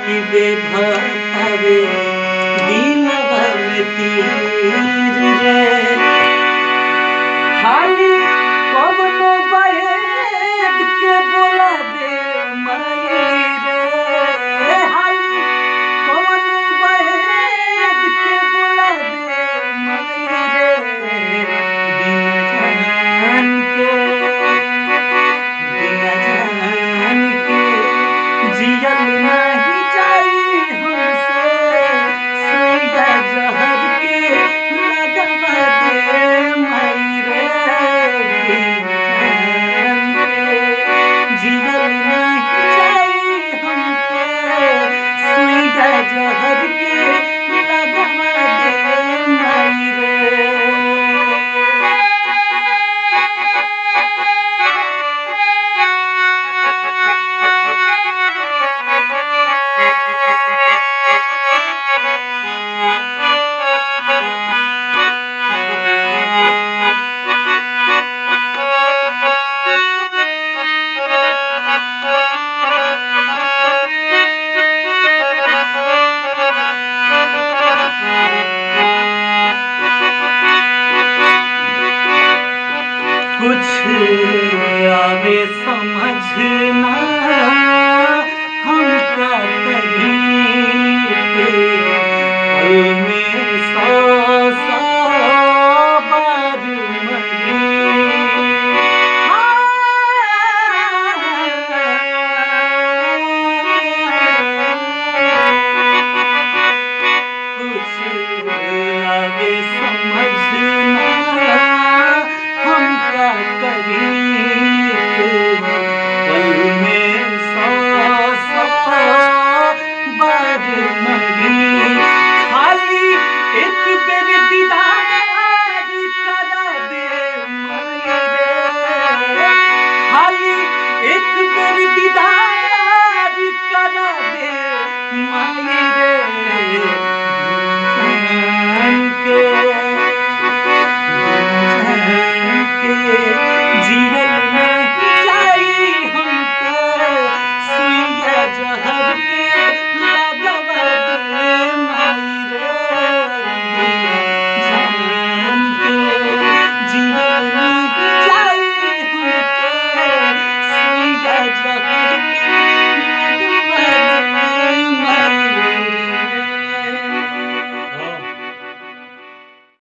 कि बेभावे दिलवा में तीर रे खाली कवनो बैद के बोला दे माई रे खाली कवनो बैद के बोला दे माई रे बिना जान के जियल नहीं चाहिए हमसे सुइया जहर के लगवा दे माई रे बिना जान के जियल नहीं चाहिए हमके सुइया जहर के लगवा दे माई रे। कुछ आवे समझना हम क्या करें पल में सौ सौ बार कुछ आवे समझना हम क्या करें पल में सौ सौ बार मरी खाली एक बेर दीदार करा दे माई रे खाली एक बेर दीदार करा दे माई रे